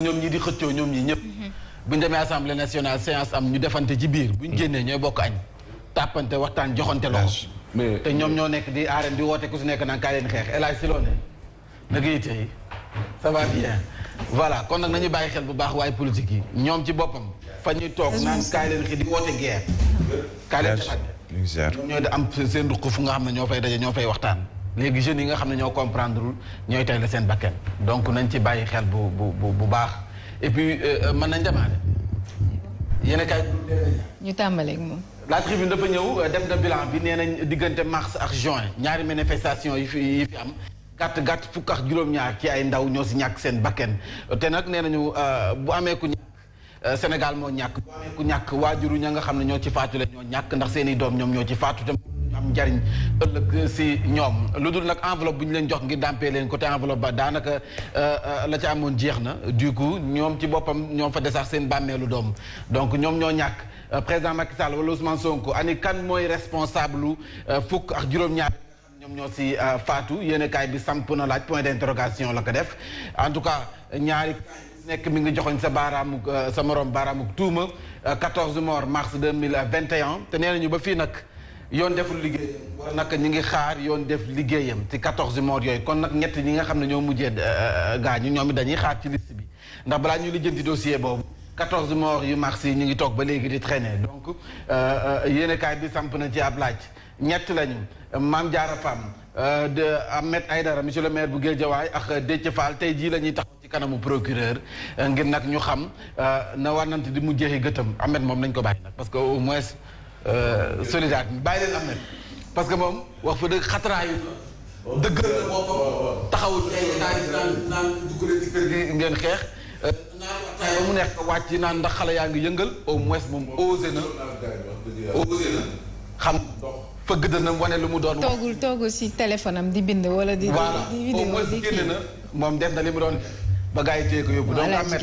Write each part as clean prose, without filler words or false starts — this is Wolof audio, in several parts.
ñoom ñi di xëccoo ñoom ñi ñëpp buñ demee assemblée nationale séance am ñu defante ci biir buñ génnee ñooy bokk añ tàppante waxtaan joxante loxo te ñoom ñoo nekk di aaren di woote ku si nekk naan kaay leen xeex El Hadj Silone nag yitte yi ça va bien voilà kon nag nañu bàyyi xel bu baax waaye politique yi ñoom ci boppam fa ñuy toog naan kaay leen xi di woote guerre kaay leen ñoom ñooy da am seen ruq fu nga xam ne ñoo fay daje ñoo fay waxtaan léegi jeunes yi nga xam ne ñoo comprendre ñooy tey la seen bakken donc nañ ci bàyyi xel bu baax et puis mën nañ demaale yéen a kaay ñu tàmbaleeg moom. la tribune dafa ñëw def na bilan bi nee nañ diggante mars ak juin ñaari manifestation yi fi am gàtt fukk ak juróom-ñaar ci ay ndaw ñoo si ñàkk seen bakken te nag nee nañu bu amee ku ñàkk Sénégal moo ñàkk bu amee ku ñàkk waajuru ña nga xam ne ñoo ci faatu la ñoo ñàkk ndax seen i doom ñoom ñoo ci faatu te am njariñ ëllëg si ñoom lu dul nag enveloppe bu ñu leen jox ngir dàmpee leen côté enveloppe ba daanaka la ca amoon jeex na du coup ñoom ci boppam ñoom fa desax seen bàmmeelu doom donc ñoom ñoo ñàkk président Macky Sall wala Ousmane Sonko ani kan mooy responsable lu fukk ak juróom-ñaar ñoom ñoo si faatu yéenekaay bi samp na laaj point d'interrogation la ko def en tout cas ñaari nekk mi ngi joxoñ sa baaraamu sa morom baaraamu tuuma 14 morts mars 2021 te nee nañu ba fii nag yoon deful liggéeyam wala nag ñi ngi xaar yoon def liggéeyam ci 14 morts yooyu kon nag ñett ñi nga xam ne ñoo mujjee gaañu ñoom it dañuy xaar ci liste bi ndax balaa ñu lijjanti dossier boobu 14 morts yu mars yi ñu ngi toog ba léegi di traîner donc yéenekaay bi samp na ci ab laaj ñett lañu Mame Diarra Fam de Ahmed Aïdara monsieur le maire bu Guédiawaye ak Déthié Fall tey jii la ñuy taxaw ci kanamu procureur ngir nag ñu xam na wànnante di mujjee gëtam Ahmed moom nañ ko bàyyi nag parce que au moins solidarité bàyyi leen Ahmed parce que moom wax fa dëgg xataraayu dëggal la boppam taxawul ci ay naan duggalee ci kër gi ngeen xeex naan waxtaay ba mu nekk wàcc naan ndax xale yaa ngi yëngal au moins moom osé na xam fëgg dana wane lu mu doon toogul si téléphone am di bind wala di vidéo au moins génne na moom def na li mu doon ba gars yi téye ko yóbbu donc Ahmed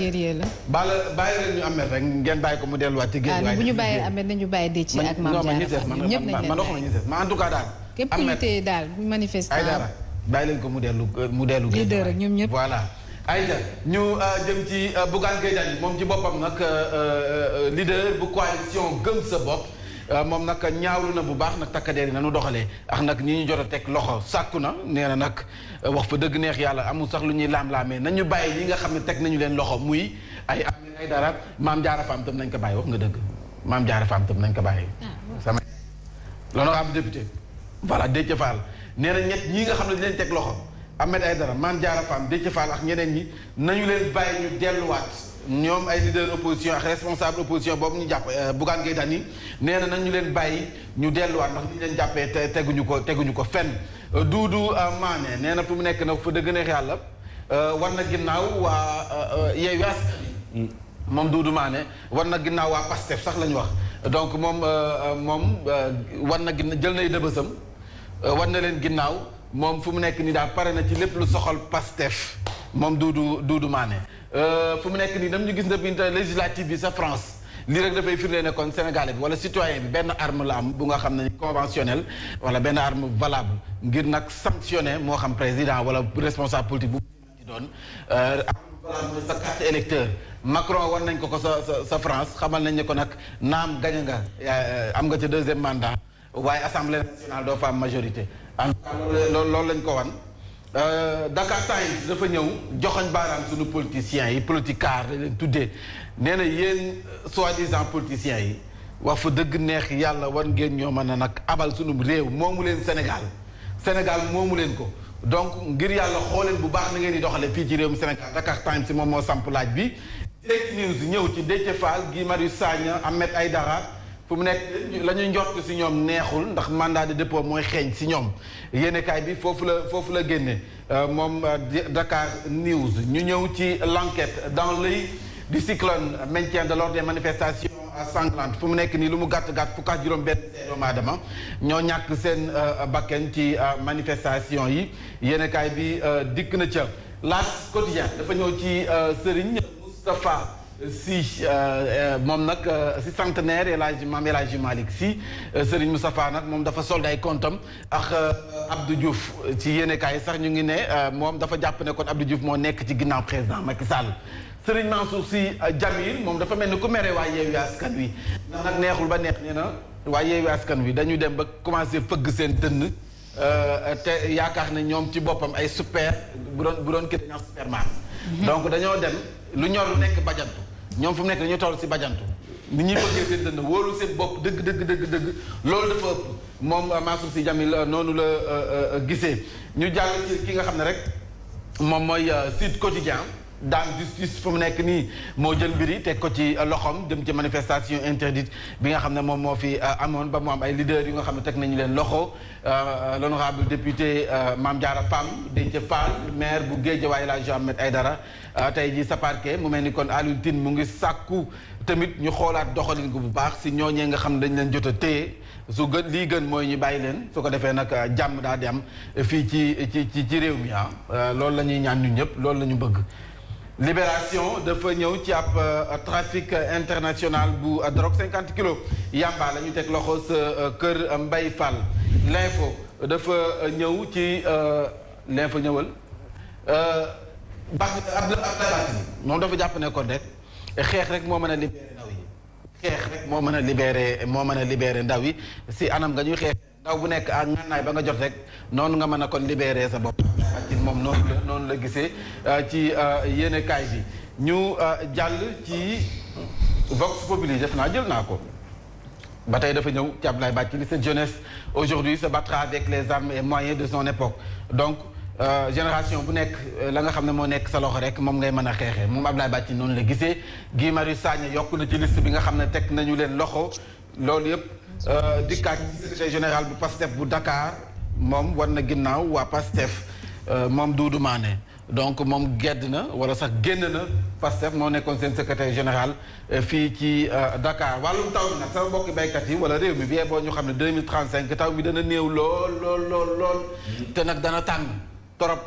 bàyyi leen ñu Ahmed rek ngeen bàyyi ko mu delluwaat ci géej waaye bu ñu bàyyi Ahmed nañu bàyyi Déthié ak Mame Diarra Fam ñëpp nañ leen bàyyi ma en tout cas daal képp ku ñu téye daal bu manifestant Aïdara bàyyi leen ko mu dellu leader ak ñoom ñëpp voilà Aïda ñu jëm ci Bougane Gueye Dany moom ci boppam nag leader bu coalition Gëm Sa Bopp moom nag ñaawlu na bu baax nag takkadeer yi na nu doxalee ak nag ñi ñu jot a teg loxo sàkku na nee na nag wax fa dëgg neex yàlla amul sax lu ñuy laam-laamee nañu bàyyi ñi nga xam ne teg nañu leen loxo muy ay dara Mame Diarra Fam tam nañ ko bàyyi wax nga dëgg Mame Diarra Fam tam nañ ko bàyyi sama l'honorable député voilà Déthié Fall nee na ñett ñi nga xam ne di leen teg loxo Ahmed Aïdara Mame Diarra Fam Déthié Fall ak ñeneen ñi nañu leen bàyyi ñu delluwaat ñoom ay leader opposition ak responsable opposition boobu ñu jàpp Bougane Gueye Dany nee na nañu leen bàyyi ñu delluwaat ndax ñu leen jàppee te teguñu ko fenn Doudou Mané nee na fu mu nekk nag fa dëgg neex yàlla war na ginnaaw waa Yewwi Askan Wi moom Doudou Mané war na ginnaaw waa Pastef sax la ñu wax donc moom war na ginnaaw jël nay dëbësam war na leen ginnaaw moom fu mu nekk nii daal pare na ci lépp lu soxal Pastef moom Doudou Mané fu mu nekk nii dam ñu gis na bi législative bi sa France lii rek dafay firnde ne kon Sénégalais bi wala citoyen bi benn arme la am bu nga xam ne conventionnel wala benn arme valable ngir nag sanctionner moo xam président wala responsable politique bu ci doon valable sa carte électeur Macron war nañ ko sa France xamal nañ ne ko nag naam gañ nga am nga ca deuxième mandat waaye assemblée nationale doo fa am majorité en tout cas loolu lañ ko wan Dakar Times dafa ñëw joxoñ baaraam suñu politiciens yi politicard la leen tuddee nee na yéen soi-disant politiciens yi wax fa dëgg neex yàlla war ngeen ñoo mën a nag abal suñu réew moomu leen Sénégal moomu leen ko donc ngir yàlla xooleen bu baax na ngeen di doxale fii ci réewum Sénégal Dakar Times moom moo samp laaj bi Direct News ñëw ci Déthié Fall Guy Marius Sagna Ahmed Aïdara fu mu nekk la ñuy njort si ñoom neexul ndax mandat de dépôt mooy xeeñ si ñoom yéenekaay bi foofu la génne moom Dakar News ñu ñëw ci l'enquête dans l'œil du cyclone maintien de l'ordre des manifestations sanglantes fu mu nekk nii lu mu gàtt fukk ak juróom benn doomu aadama ñoo ñàkk seen bakken ci manifestation yi yéenekaay bi dikk na ca L'As Quotidien dafa ñëw ci Serigne Moustapha Sy moom nag si centenaire Maam El Hadji Malick Sy Serigne Moustapha nag moom dafa solde ay comptam ak Abdou Diouf ci yéenekaay sax ñu ngi ne moom dafa jàpp ne kon Abdou Diouf moo nekk ci ginnaaw président Macky Sall Serigne Mansour Sy Djamil moom dafa mel ni ku mere waa Yewwi Askan Wi ndax nag neexul ba neex nee na waa Yewwi Askan Wi dañu dem ba commencé fëgg seen dënn te yaakaar ne ñoom ci boppam ay super bu doon kii dañoo superman donc dañoo dem lu ñor lu nekk bajantu ñoom fu mu nekk dañu toll si bajantu nit ñuy bëggee seen dënn wóolu seen bopp dëgg loolu dafa ëpp moom Mansour Sy Djamil noonu la gisee ñu jàll ci ki nga xam ne rek moom mooy Sud Quotidien daan justice fu mu nekk nii moo jël mbir yi teg ko ci loxoom jëm ci manifestation interdite bi nga xam ne moom moo fi amoon ba mu am ay leaders yu nga xam ne teg nañu leen loxo l'honorable député Mame Diarra Fam Déthié Fall maire bu Guédiawaye El Hadji Ahmed Aïdara tey jii sa parquet mu mel ni kon Alioune Tine mu ngi sàkku tamit ñu xoolaat doxalin ko bu baax si ñooñee nga xam ne dañ leen jot a téye su gën lii gën mooy ñu bàyyi leen su ko defee nag jàmm daal di am fii ci réew mi loolu la ñuy ñaan ñun ñëpp loolu la ñu bëgg. Libération dafa ñëw ci ab trafic international bu drogue 50 kilos yamba la ñu teg loxo sa kër Mbaye Fall. L'info dafa ñëw ci l'info ñëwal Abdoulaye moom dafa jàpp ne kon rek xeex rek moo mën a libéré ndaw yi xeex rek moo mën a libéré ndaw yi si anam nga ñuy xeex ndaw bu nekk ak ngànnaay ba nga jot rek noonu nga mën a kon libéré sa bopp ci moom noonu la gisee ci yéenekaay bi ñu jàll ci Vox Populi def naa jël naa ko ba tey dafa ñëw ci Abdoulaye Bathily cette jeunesse aujourd'hui se battra avec les armes et moyens de son époque donc génération bu nekk la nga xam ne moo nekk sa loxo rek moom ngay mën a xeexee moom Abdoulaye Bathily noonu la gisee Guy Marius Sagna yokk na ci liste bi nga xam ne teg nañu leen loxo loolu yëpp dikkaat secrétaire général bu PASTEF bu Dakar moom war na ginnaaw waa PASTEF moom Doudou Mané donc moom gedd na wala sax génn na PASTEF moo nekkoon seen secrétaire général fii ci Dakar wàllum taw bi nag sama mbokki baykat yi wala réew mi bi boo ñu xam ne 2035 taw bi dana néew lool te nag dana tàng torop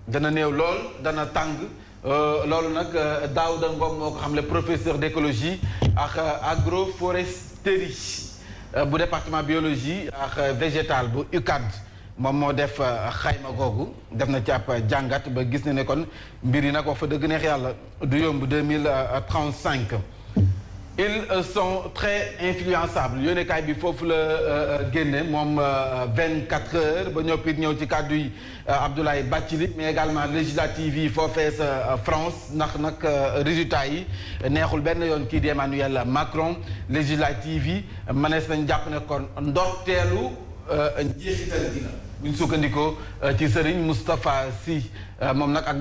dana néew lool dana tàng loolu nag Daouda Ngom moo ko xam le professeur d'écologie ak agroforesterie bu département biologie ak végétal bu UCAD moom moo def xayma googu def na ci ab jàngat ba gis na ne kon mbir yi nag wax fa dëgg neex yàlla du yomb 2035 ils sont très influençables yónnekaay bi foofu la génne moom 24 heures ba ñoppit ñëw ci kàddu yi Abdoulaye Bathily mais également législative yi foofee sa France ndax nag résultat yi neexul benn yoon kii di Emmanuel Macron législative yi mënees nañ jàpp ne kon ndorteelu njeexital gi la buñ sukkandikoo ci Serigne Moustapha Sy moom nag ak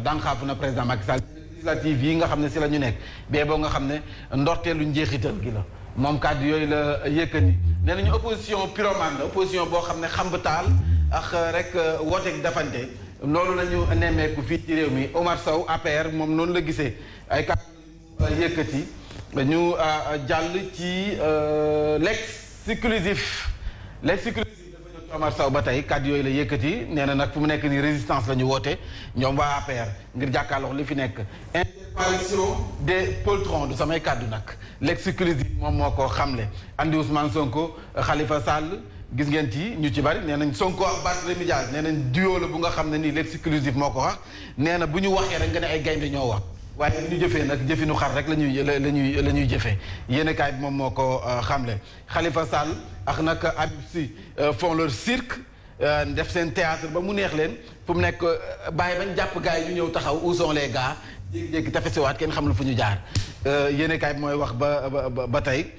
dànxaafu na président Macky Sall législative yi nga xam ne si la ñu nekk bee boo nga xam ne ndorteelu njeexital gi la moom kàddu yooyu la yëkkati nee nañu opposition pyromane la opposition boo xam ne xambataal ak rek wooteeg dafante loolu la ñu nemmeeku fii ci réew mi Omar Sow APR moom noonu la gisee ay kàddu yëkkati ñu jàll ci l'exclusif dafa ñëw ci Omar Sow ba tey kàddu yooyu la yëkkati nee na nag fu mu nekk nii résistance la ñu woote ñoom waa APR ngir jàkkaarloo li fi nekk interpellation des poltrons du samay kàddu nag l'exclusif moom moo ko xamle andi Ousmane Sonko Khalifa Sall gis ngeen ci ñu ci bari nee nañ Sonko ak Barthélémy Dias nee nañ duo la bu nga xam ne nii l'exclusif moo ko wax nee na bu ñu waxee rek nga ne ay gaynde ñoo wax waaye li ñu jëfee nag jëfinu xar rek la ñuy jëfee yéenekaay bi moom moo ko xamle Khalifa Sall ak nag Habib Sy font leur cirque def seen théâtre ba mu neex leen fu mu nekk bàyyi bañ jàpp gars yi ñu ñëw taxaw où sont les gars jékki-jékki tafesiwaat kenn xam la fu ñu jaar yéenekaay bi mooy wax ba tey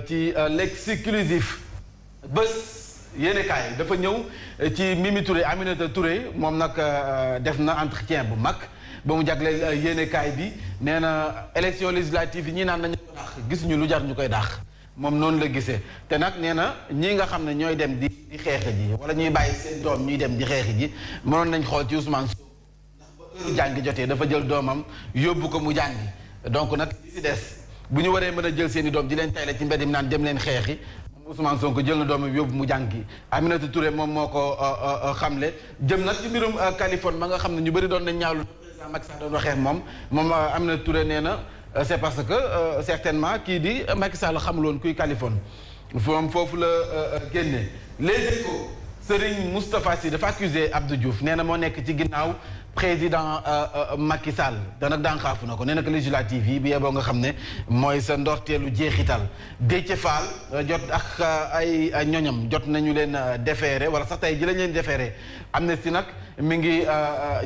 ci l'exclusif bés yéenekaay dafa ñëw ci Mimi Touré Aminata Touré moom nag def na entretien bu mag ba mu jagleel yéenekaay bi nee na élection législative yi ñii naan nañu ko dàq gisuñu lu jar ñu koy dàq moom noonu la gisee te nag nee na ñii nga xam ne ñooy dem di xeexi ji wala ñuy bàyyi seen doom ñuy dem di xeexi ji mënoon nañ xool ci Ousmane Sonko ndax ba heure jàngi jotee dafa jël doomam yóbbu ko mu jàngi donc nag li si des bu ñu waree mën a jël seen i doom di leen tayle ci mbedd mi naan dem leen xeexi Ousmane Sonko jël na doomam yóbbu mu jàngi Aminata Touré moom moo ko xamle jëm nag ci mbirum Californie ma nga xam ne ñu bëri doon nañ ñaawlu président Macky Sall doon waxee moom Aminata Touré nee na c'est parce que certainement kii di Macky Sall xamuloon kuy Californie moom foofu la génne les Échos Serigne Moustapha Sy dafa accusé Abdou Diouf nee na moo nekk ci ginnaaw président Macky Sall nag dànkaafu na ko nee na ko législative yi bi yeboo nga xam ne mooy sa ndorteelu jeexital Déthié Fall jot ak ay ñoñam jot nañu leen déféré wala sax tey ji lañ leen déféré Amnesty nag mi ngi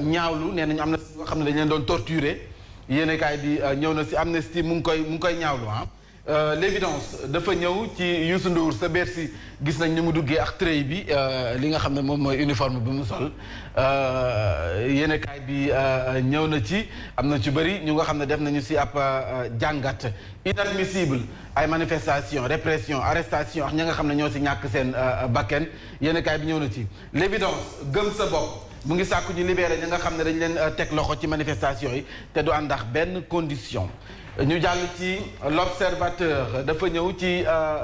ñaawlu nee nañu am na si nga xam ne dañ leen doon torturé yéenekaay bi ñëw na si Amnesty mu ngi koy ñaawlu l'évidence dafa ñëw ci Youssou Ndour sa Bercy gis nañ ni mu duggee ak trait bi li nga xam ne moom mooy uniforme bi mu sol yéenekaay bi ñëw na ci am na ci bëri ñu nga xam ne def nañu si ab jàngat inadmissible ay manifestation répression arrestation ak ña nga xam ne ñoo si ñàkk seen bakken yéenekaay bi ñëw na ci l'évidence gëm sa bopp mu ngi sàkku ñu libéré ña nga xam ne dañ leen teg loxo ci manifestation yi te du ànd ak benn condition ñu jàll ci l'observateur dafa ñëw ci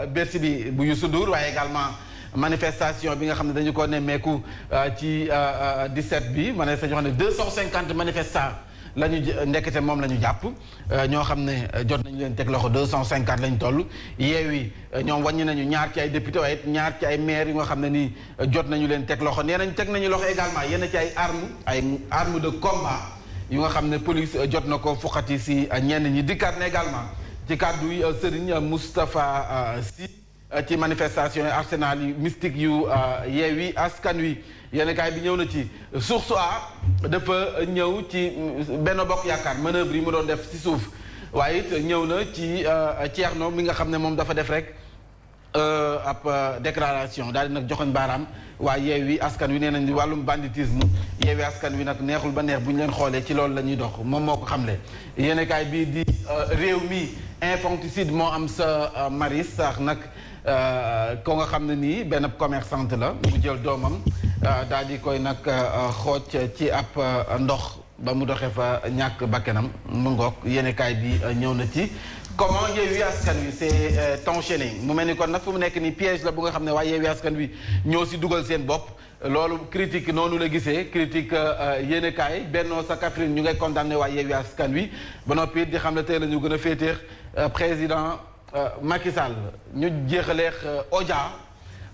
Bercy bi bu Youssou Ndour waaye également manifestation bi nga xam ne dañu ko nemmeeku ci 17 bi ma ne sañoo xam ne 250 manifestants la ñu ndekete moom la ñu jàpp ñoo xam ne jot nañu leen teg loxo 250 lañ toll Yewwi ñoom wàññi nañu ñaar ci ay député waaye ñaar ci ay maire yu nga xam ne nii jot nañu leen teg loxo nee nañ teg nañu loxo également yenn ci ay armes de combat yu nga xam ne police jot na ko fuqati si ñenn ñi dikkaat na également ci kàddu yi Serigne Moustapha Sy ci manifestation yi arsenal yu mystique yu Yewwi Askan Wi yenn kaay bi ñëw na ci Source A dafa ñëw ci Benno Bokk Yaakaar manœuvre yi mu doon def ci suuf waaye it ñëw na ci Thierno mi nga xam ne moom dafa def rek ab déclaration daal di nag joxoñ baaraam waaye Yewwi Askan Wi nee nañ wàllum banditisme Yewwi Askan Wi nag neexul ba neex bu ñu leen xoolee ci loolu la ñuy dox moom moo ko xamle yéenekaay bii di réew mi infanticide moo am sa maris sax nag ko nga xam ne nii benn commerçante la mu jël doomam daal di koy nag xooj ci ab ndox ba mu doxee fa ñàkk bakkanam mu ngoog yéenekaay bi ñëw na ci comment Yewwi Askan Wi c'est enchaîné mu mel ni kon nag fu mu nekk nii piège la bu nga xam ne waaye Yewwi Askan Wi ñoo si dugal seen bopp loolu critique noonu la gisee critique yéenekaay Benno sa Kaffrine ñu ngay condamné waaye Yewwi Askan Wi ba noppi di xam ne tey la ñu gën a féeteex président Macky Sall ñu jeexaleex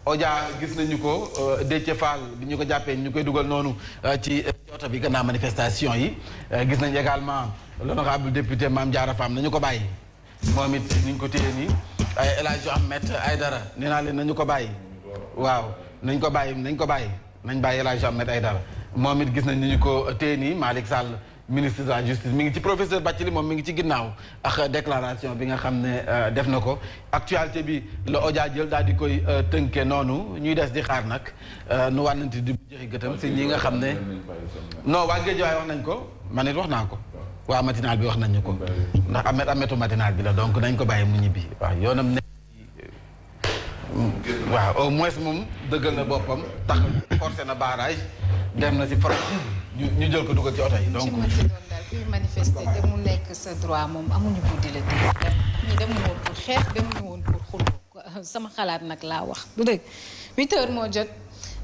Odia gis nañu ko Déthié Fall bi ñu ko jàppee ñu koy dugal noonu ci oto bi gannaaw manifestation yi gis nañu également l'honorable député Mame Diarra Fam nañu ko bàyyi moom it ni ñu ko téye nii ay El Hadj Ahmed Aïdara nee naa leen nañu ko bàyyi waaw nañ bàyyi El Hadj Ahmed Aïdara moom it gis nañ ni ñu ko téye nii Malick Sall ministre de la justice mi ngi ci professeur Bathily moom mi ngi ci ginnaaw ak déclaration bi nga xam ne def na ko actualité bi la Odia jël daal di koy tënke noonu ñuy des di xaar nag nu wànnanti di joxi gëtam si ñi nga xam ne non waa Guédiawaye wax nañ ko man it wax naa ko waa matinal bi wax nañu ko ndax ametu matinal bi la donc nañ ko bàyyi mu ñibbi waaw yoonam ne waaw au moins moom dëggal na boppam tax forcé na barrage dem na si force ñu jël ko dugal ci oto yi donc kuy manifester te mu nekk sa droit moom amuñu buddi la dégg ñu demuñu woon pour xeex demuñu woon pour xuloo sama xalaat nag laa wax du dëgg 8h moo jot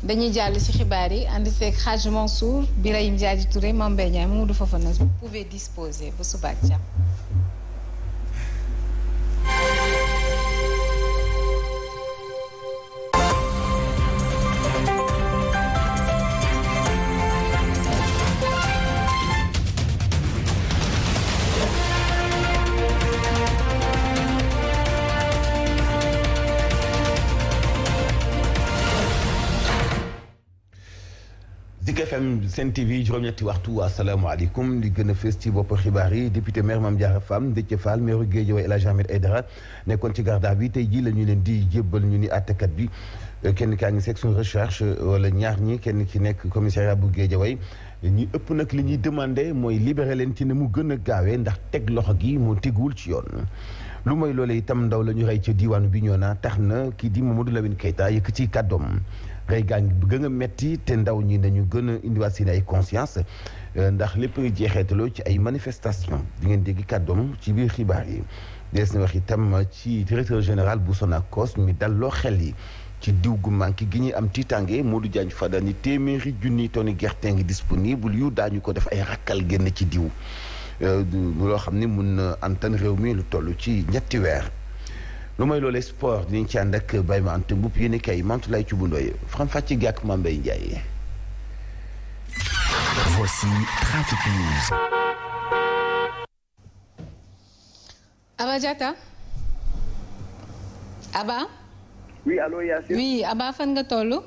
dañuy jàll ci xibaar yi ànd seeg Hadj Mansour Birahim Diadji Touré Mame Mbaye Niang Mamadou Fofana vous pouvez disposer ba suba ak jàmm. Zik FM Sen TV juróom-ñetti waxtu asalaamaaleykum li gën a fës ci bopp xibaar yi député maire Mame Diarra Fam Déthié Fall maire Guédiawaye El Hadj Ahmed Aïdara nekkoon ci garde à vue tey jii la ñu leen di jébbal ñu ni àttekat bi kenn kaa ngi section recherche wala ñaar ñi kenn ki nekk commissariat bu Guédiawaye ñi ëpp nag li ñuy demandé mooy libéré leen ci ne mu gën a gaawee ndax teg loxo gi moo teguwul ci yoon. lu mooy loolee itam ndaw la ñu rey ca diwaanu Bignona tax na kii di Mamadou Lamine Keita yëkk ci kàddoom rey gaa ngi gën a metti te ndaw ñi nañu gën a indiwaat seen ay conscience ndax lépp nga jeexeetaloo ci ay manifestation di ngeen dégg kàddoom ci biir xibaar yi dees na wax itam ci directeur général bu Sonacos mi dalloo xel yi ci diw gu manqué gi ñuy am tiitange Modou Diagne Fada ni téeméeri junni tonni gerte ngi disponible yu daañu ko def ay rakkal génn ci diw loo xam ni mun na antan réew mi lu toll ci ñetti weer lu may loolee sport dinañ ci ànd ak Baye Mante Mboup yéen kay Mantoulaye Thioub Ndoye Faram Fàcce gi ak Mame Mbaye Ndiaye. Voici Trafic News. Aba Diatta. Aba. oui allo Yacine. oui Aba fan nga toll.